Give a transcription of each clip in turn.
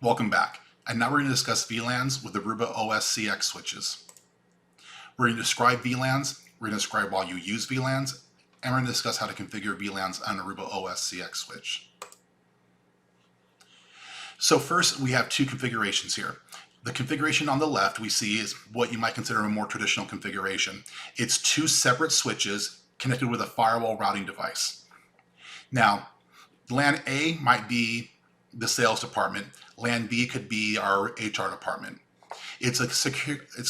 Welcome back. And now we're going to discuss vLANs with Aruba OS CX switches. We're going to describe vLANs, we're going to describe why you use vLANs, and we're going to discuss how to configure vLANs on Aruba OS CX switch. So first, we have two configurations here. The configuration on the left we see is what you might consider a more traditional configuration. It's two separate switches connected with a firewall routing device. Now, LAN A might be the sales department. LAN B could be our HR department. It's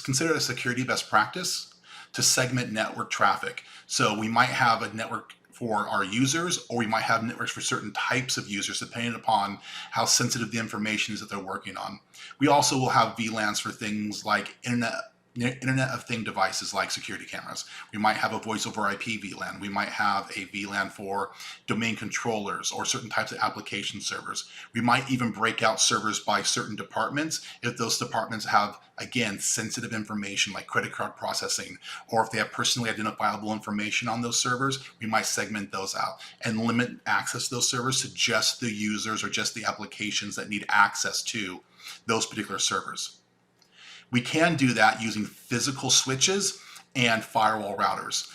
considered a security best practice to segment network traffic. So we might have a network for our users, or we might have networks for certain types of users, depending upon how sensitive the information is that they're working on. We also will have VLANs for things like Internet of Thing devices like security cameras. We might have a voice over IP VLAN. We might have a VLAN for domain controllers or certain types of application servers. We might even break out servers by certain departments if those departments have, again, sensitive information like credit card processing, or if they have personally identifiable information on those servers, we might segment those out and limit access to those servers to just the users or just the applications that need access to those particular servers. We can do that using physical switches and firewall routers.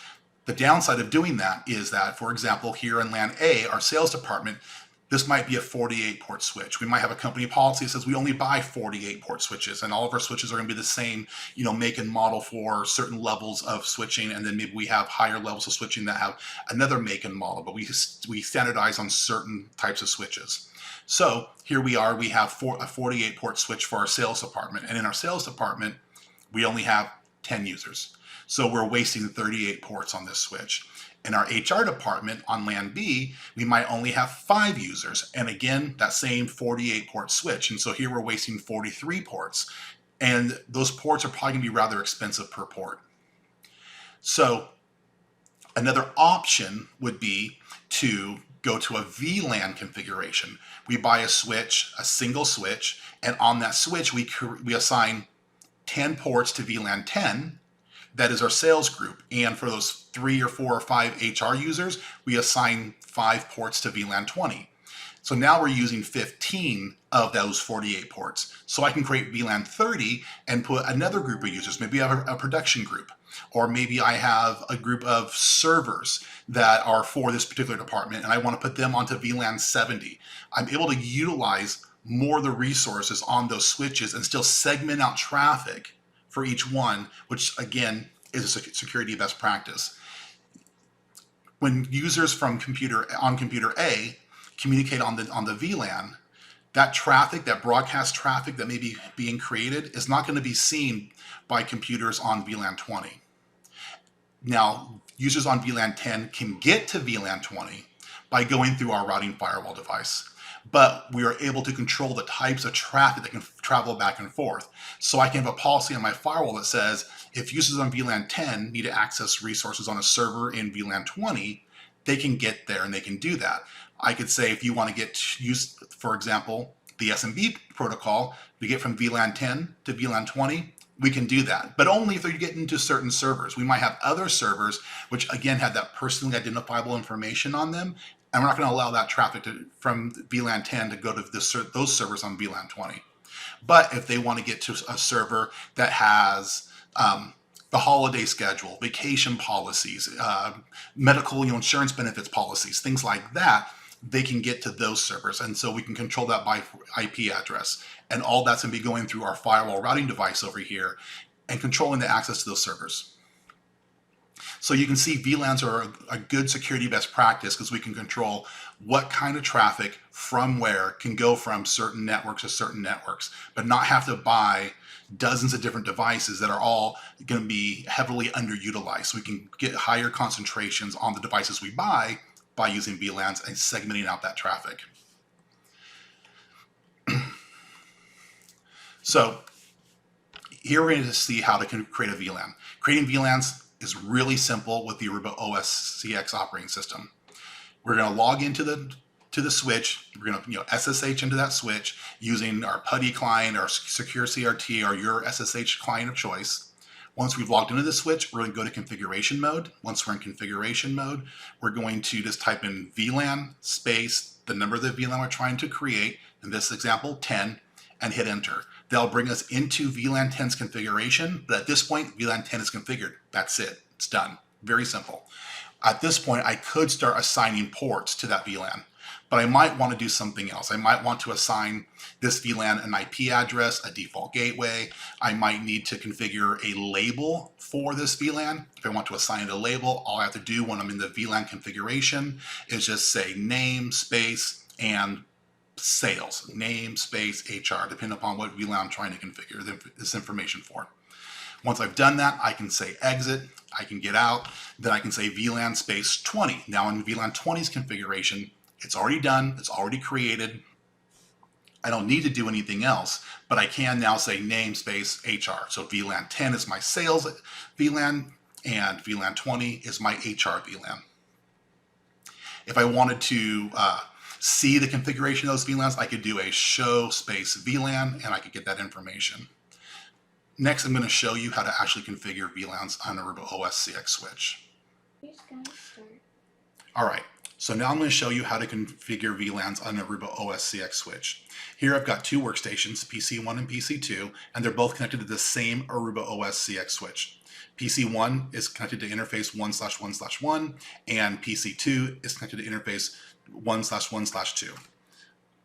The downside of doing that is that, for example, here in LAN A, our sales department, this might be a 48 port switch. We might have a company policy that says we only buy 48 port switches, and all of our switches are going to be the same, make and model for certain levels of switching, and then maybe we have higher levels of switching that have another make and model, but we standardize on certain types of switches. So here we are, we have a 48 port switch for our sales department. And in our sales department, we only have 10 users. So we're wasting 38 ports on this switch. In our HR department on LAN B, we might only have 5 users. And again, that same 48 port switch. And so here we're wasting 43 ports. And those ports are probably gonna be rather expensive per port. So another option would be to go to a VLAN configuration. We buy a switch, a single switch, and on that switch we assign 10 ports to VLAN 10. That is our sales group. And for those 3 or 4 or 5 HR users, we assign 5 ports to VLAN 20. So now we're using 15 of those 48 ports. So I can create VLAN 30 and put another group of users. Maybe I have a production group, or maybe I have a group of servers that are for this particular department and I want to put them onto VLAN 70. I'm able to utilize more of the resources on those switches and still segment out traffic for each one, which again is a security best practice. When users from computer A communicate on the VLAN, that traffic, that broadcast traffic that may be being created is not going to be seen by computers on VLAN 20. Now, users on VLAN 10 can get to VLAN 20 by going through our routing firewall device, but we are able to control the types of traffic that can travel back and forth. So I can have a policy on my firewall that says if users on VLAN 10 need to access resources on a server in VLAN 20, they can get there and they can do that. I could say if you want to use, for example, the SMB protocol to get from VLAN 10 to VLAN 20, we can do that, but only if they're getting to certain servers. We might have other servers which again have that personally identifiable information on them, and we're not going to allow that traffic from VLAN 10 to go to those servers on VLAN 20. But if they want to get to a server that has the holiday schedule, vacation policies, medical insurance benefits policies, things like that, they can get to those servers. And so we can control that by IP address. And all that's going to be going through our firewall routing device over here and controlling the access to those servers. So you can see VLANs are a good security best practice because we can control what kind of traffic from where can go from certain networks to certain networks, but not have to buy dozens of different devices that are all going to be heavily underutilized. So we can get higher concentrations on the devices we buy by using VLANs and segmenting out that traffic. So here we're going to see how to create a VLAN. Creating VLANs is really simple with the Aruba OS CX operating system. We're going to log into the switch. We're going to SSH into that switch using our PuTTY client, our secure CRT, or your SSH client of choice. Once we've logged into the switch, we're going to go to configuration mode. Once we're in configuration mode, we're going to just type in VLAN space, the number of the VLAN we're trying to create, in this example, 10, and hit enter. That'll bring us into VLAN 10's configuration, but at this point, VLAN 10 is configured. That's it. It's done. Very simple. At this point, I could start assigning ports to that VLAN, but I might want to do something else. I might want to assign this VLAN an IP address, a default gateway. I might need to configure a label for this VLAN. If I want to assign it a label, all I have to do when I'm in the VLAN configuration is just say name, space, and sales, name, space, HR, depending upon what VLAN I'm trying to configure this information for. Once I've done that, I can say exit, I can get out, then I can say VLAN space 20. Now in VLAN 20's configuration, it's already done, it's already created. I don't need to do anything else, but I can now say name space HR. So VLAN 10 is my sales VLAN and VLAN 20 is my HR VLAN. If I wanted to see the configuration of those VLANs, I could do a show space VLAN and I could get that information. Next, I'm going to show you how to actually configure VLANs on Aruba OS CX switch. All right, so now I'm going to show you how to configure VLANs on Aruba OS CX switch. Here I've got two workstations, PC1 and PC2, and they're both connected to the same Aruba OS CX switch. PC1 is connected to interface 1/1/1, and PC2 is connected to interface 1/1/2.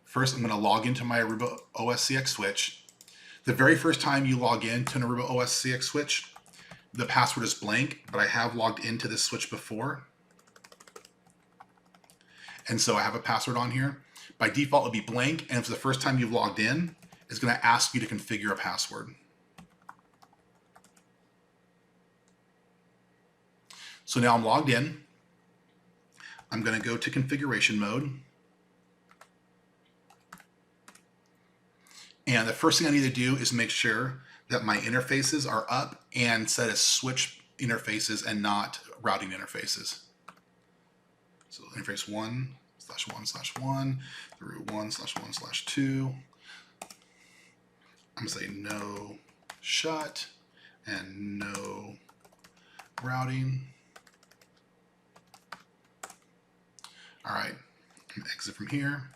First, I'm going to log into my Aruba OS CX switch. The very first time you log in to an Aruba OS CX switch, the password is blank, but I have logged into this switch before. And so I have a password on here. By default, it'll be blank, and if it's the first time you've logged in, it's going to ask you to configure a password. So now I'm logged in. I'm going to go to configuration mode. And the first thing I need to do is make sure that my interfaces are up and set as switch interfaces and not routing interfaces. So interface 1/1/1 through 1/1/2. I'm going to say no shut and no routing. All right, I'm going to exit from here.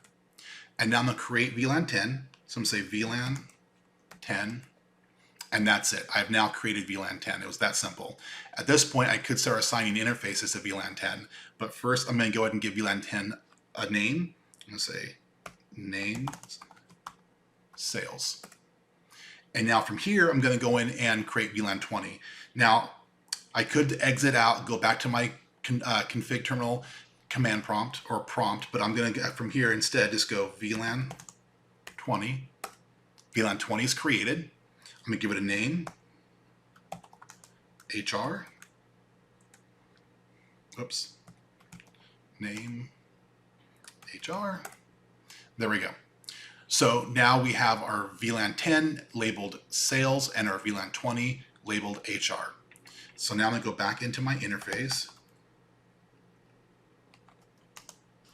And now I'm going to create VLAN 10. So I'm going to say VLAN 10, and that's it. I've now created VLAN 10. It was that simple. At this point, I could start assigning interfaces to VLAN 10, but first I'm going to go ahead and give VLAN 10 a name. I'm going to say name sales. And now from here, I'm going to go in and create VLAN 20. Now, I could exit out, go back to my config terminal command prompt or prompt, but I'm going to, from here instead, just go VLAN 20. VLAN 20 is created. I'm going to give it a name, HR. Oops. Name, HR. There we go. So now we have our VLAN 10 labeled sales and our VLAN 20 labeled HR. So now I'm going to go back into my interface.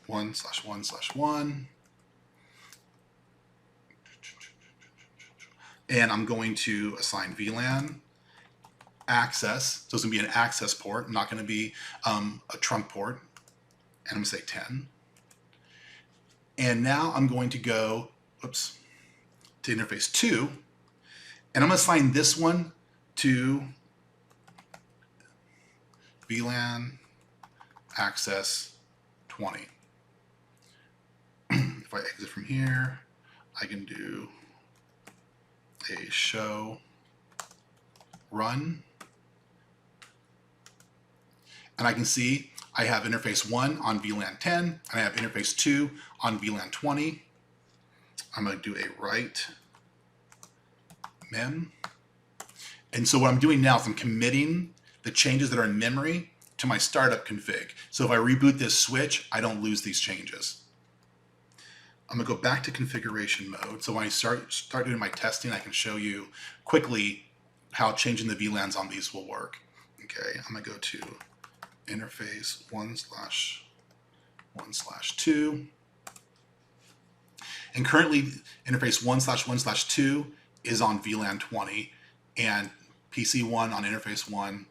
1/1/1. And I'm going to assign VLAN access. So it's going to be an access port, not going to be a trunk port. And I'm going to say 10. And now I'm going to go, oops, to interface 2. And I'm going to assign this one to VLAN access 20. If I exit from here, I can do a show run, and I can see I have interface 1 on VLAN 10 and I have interface 2 on VLAN 20. I'm going to do a write mem, and so what I'm doing now is I'm committing the changes that are in memory to my startup config. So if I reboot this switch, I don't lose these changes. I'm going to go back to configuration mode. So when I start doing my testing, I can show you quickly how changing the VLANs on these will work. Okay, I'm going to go to interface 1/1/2. And currently, interface 1/1/2 is on VLAN 20, and PC1 on interface 1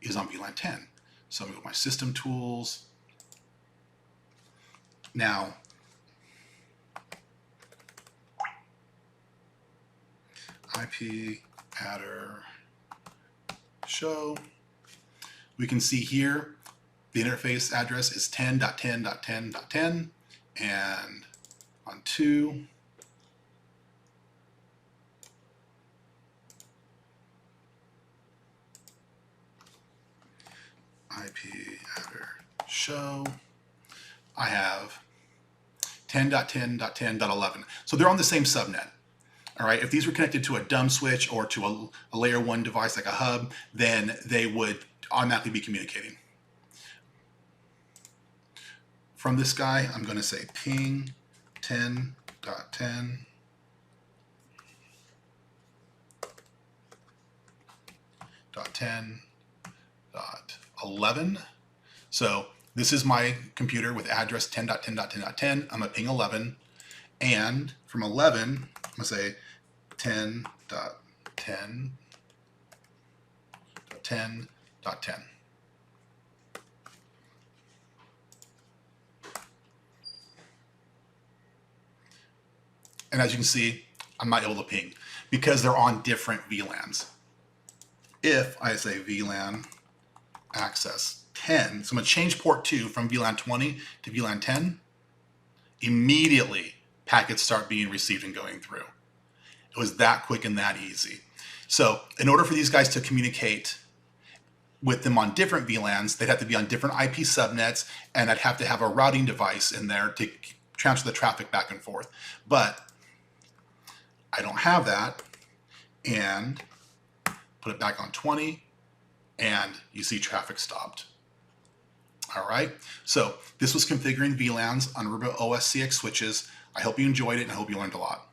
is on VLAN 10. So I'm going to go to my system tools. Now, IP adder show. We can see here the interface address is 10.10.10.10, and on 2, IP adder show, I have 10.10.10.11. So they're on the same subnet. All right, if these were connected to a dumb switch or to a layer 1 device like a hub, then they would automatically be communicating. From this guy, I'm going to say ping 10.10.10.11. So this is my computer with address 10.10.10.10. I'm going to ping 11. And from 11, I'm going to say 10.10.10.10. And as you can see, I'm not able to ping because they're on different VLANs. If I say VLAN access 10, so I'm going to change port 2 from VLAN 20 to VLAN 10, immediately packets start being received and going through. It was that quick and that easy. So in order for these guys to communicate with them on different VLANs, they'd have to be on different IP subnets, and I'd have to have a routing device in there to transfer the traffic back and forth. But I don't have that, and put it back on 20, and you see traffic stopped. All right, so this was configuring VLANs on Aruba OS CX switches. I hope you enjoyed it, and I hope you learned a lot.